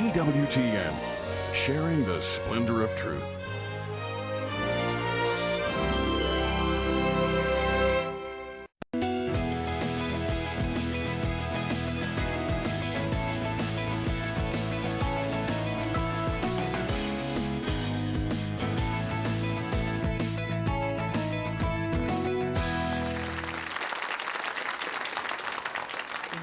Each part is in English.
EWTN, sharing the splendor of truth.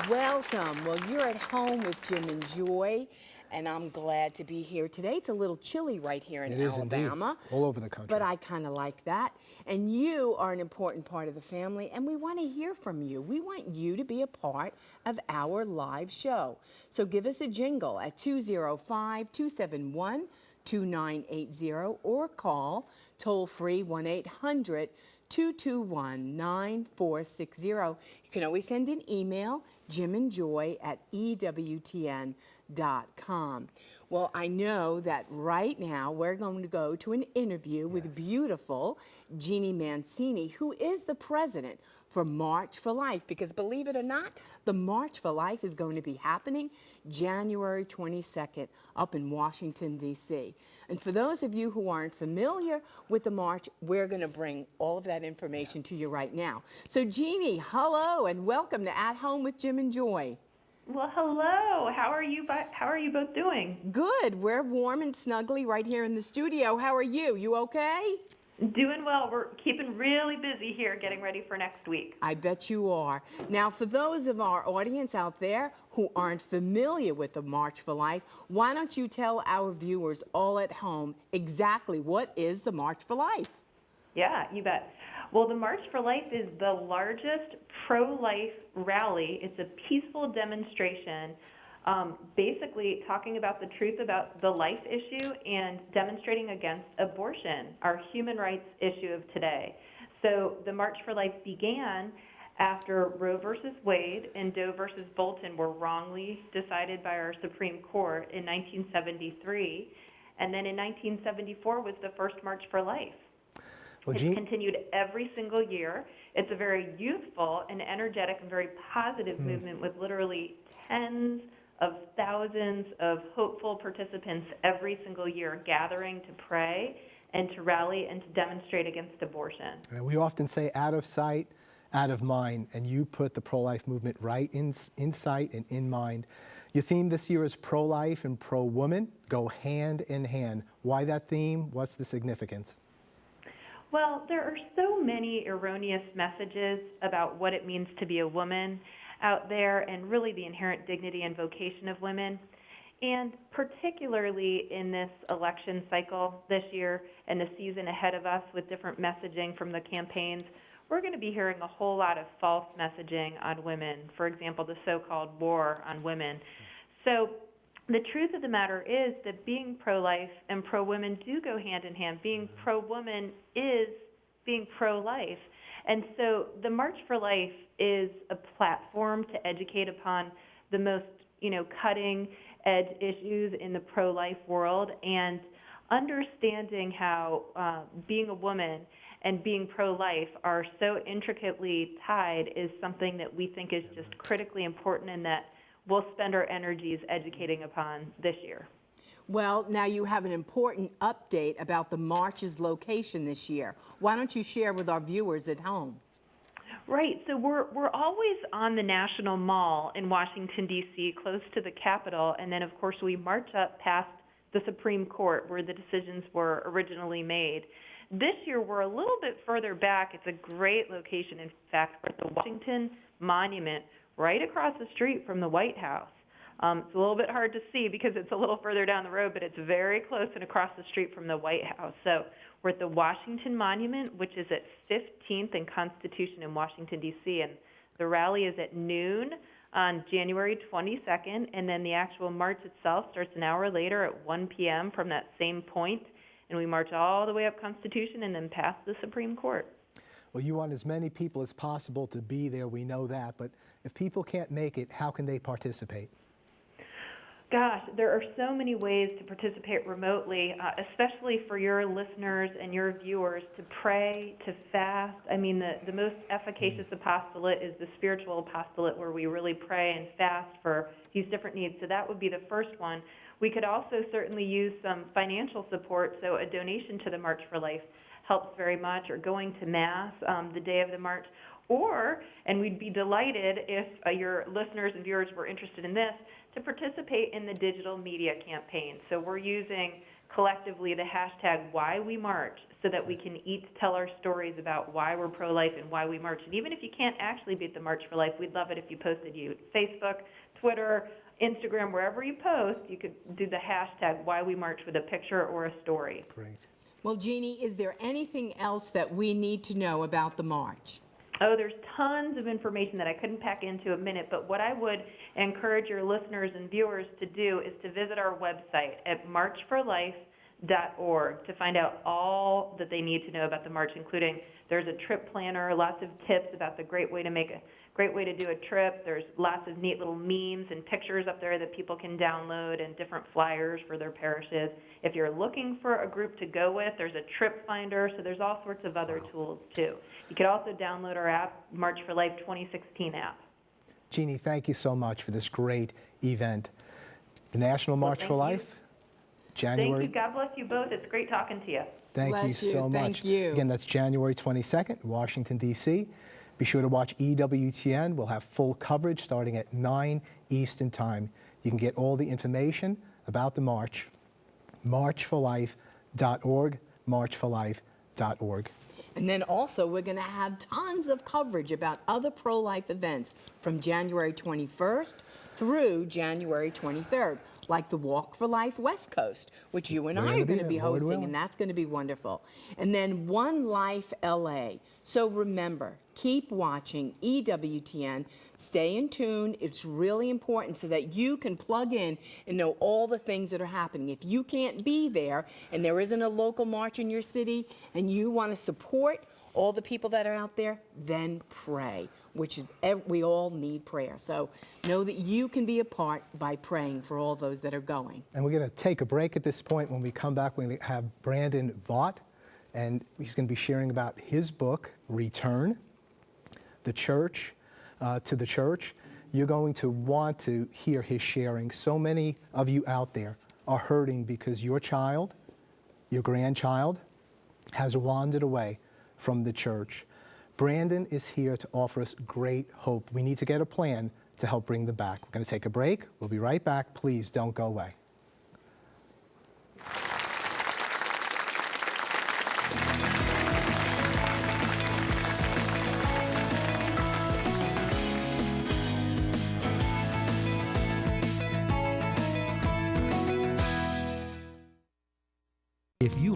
Welcome. Well, you're at home with Jim and Joy, and I'm glad to be here today. It's a little chilly right here in Alabama. Indeed. All over the country. But I kind of like that. And you are an important part of the family, and we want to hear from you. We want you to be a part of our live show. So give us a jingle at 205-271-2980 or call toll-free 1-800-221-9460. You can always send an email, jimandjoy@EWTN.com. Well, I know that right now we're going to go to an interview with beautiful Jeannie Mancini, who is the president for March for Life, because believe it or not, the March for Life is going to be happening January 22nd up in Washington, D.C. And for those of you who aren't familiar with the march, we're going to bring all of that information to you right now. So Jeannie, hello and welcome to At Home with Jim and Joy. Well, hello. How are you both doing? Good. We're warm and snuggly right here in the studio. How are you? You okay? Doing well. We're keeping really busy here getting ready for next week. I bet you are. Now, for those of our audience out there who aren't familiar with the March for Life, why don't you tell our viewers all at home exactly what is the March for Life? Yeah, you bet. Well, the March for Life is the largest pro-life rally. It's a peaceful demonstration, basically talking about the truth about the life issue and demonstrating against abortion, our human rights issue of today. So the March for Life began after Roe versus Wade and Doe versus Bolton were wrongly decided by our Supreme Court in 1973. And then in 1974 was the first March for Life. It's continued every single year. It's a very youthful and energetic and very positive movement with literally tens of thousands of hopeful participants every single year gathering to pray and to rally and to demonstrate against abortion. We often say out of sight, out of mind, and you put the pro-life movement right in sight and in mind. Your theme this year is pro-life and pro-woman, go hand in hand. Why that theme? What's the significance? Well, there are so many erroneous messages about what it means to be a woman out there and really the inherent dignity and vocation of women. And particularly in this election cycle this year and the season ahead of us with different messaging from the campaigns, we're going to be hearing a whole lot of false messaging on women. For example, the so-called war on women. So the truth of the matter is that being pro-life and pro-women do go hand in hand. Being pro-woman is being pro-life. And so the March for Life is a platform to educate upon the most, cutting-edge issues in the pro-life world, and understanding how being a woman and being pro-life are so intricately tied is something that we think is just critically important and that we'll spend our energies educating upon this year. Well, now you have an important update about the march's location this year. Why don't you share with our viewers at home? Right. So we're always on the National Mall in Washington, D.C., close to the Capitol, and then, of course, we march up past the Supreme Court where the decisions were originally made. This year, we're a little bit further back. It's a great location. In fact, we're at the Washington Monument, right across the street from the White House. It's a little bit hard to see because it's a little further down the road, but it's very close and across the street from the White House. So we're at the Washington Monument, which is at 15th and Constitution in Washington, D.C., and the rally is at noon on January 22nd, and then the actual march itself starts an hour later at 1 p.m. from that same point, and we march all the way up Constitution and then past the Supreme Court. Well, you want as many people as possible to be there, we know that, but if people can't make it, how can they participate? Gosh, there are so many ways to participate remotely, especially for your listeners and your viewers to pray, to fast. I mean, the most efficacious apostolate is the spiritual apostolate where we really pray and fast for these different needs. So that would be the first one. We could also certainly use some financial support, so a donation to the March for Life helps very much, or going to Mass the day of the March. Or, and we'd be delighted if your listeners and viewers were interested in this, to participate in the digital media campaign. So we're using collectively the hashtag #WhyWeMarch so that we can each tell our stories about why we're pro-life and why we march. And even if you can't actually be at the March for Life, we'd love it if you posted Facebook, Twitter, Instagram, wherever you post, you could do the hashtag #WhyWeMarch with a picture or a story. Great. Well, Jeannie, is there anything else that we need to know about the march? Oh, there's tons of information that I couldn't pack into a minute, but what I would encourage your listeners and viewers to do is to visit our website at marchforlife.org to find out all that they need to know about the march, including there's a trip planner, lots of tips about the great way to do a trip. There's lots of neat little memes and pictures up there that people can download and different flyers for their parishes. If you're looking for a group to go with, there's a trip finder, so there's all sorts of other tools too. You could also download our app, March for Life 2016 app. Jeannie, thank you so much for this great event. The National March for Life, January. Thank you. God bless you both. It's great talking to you. Thank you Bless you. so much. Thank you. Again, that's January 22nd, Washington, D.C. Be sure to watch EWTN. We'll have full coverage starting at 9 Eastern Time. You can get all the information about the march, marchforlife.org, marchforlife.org. And then also we're going to have tons of coverage about other pro-life events from January 21st through January 23rd, like the Walk for Life West Coast, which you and I are going to be hosting, and that's going to be wonderful. And then One Life LA. So remember, keep watching EWTN. Stay in tune. It's really important so that you can plug in and know all the things that are happening. If you can't be there and there isn't a local march in your city and you want to support all the people that are out there, then pray, which is, we all need prayer. So know that you can be a part by praying for all those that are going. And we're going to take a break at this point. When we come back, we're going to have Brandon Vaught, and he's going to be sharing about his book, Return, the Church, to the Church. You're going to want to hear his sharing. So many of you out there are hurting because your child, your grandchild, has wandered away from the church. Brandon is here to offer us great hope. We need to get a plan to help bring them back. We're going to take a break. We'll be right back. Please don't go away. If you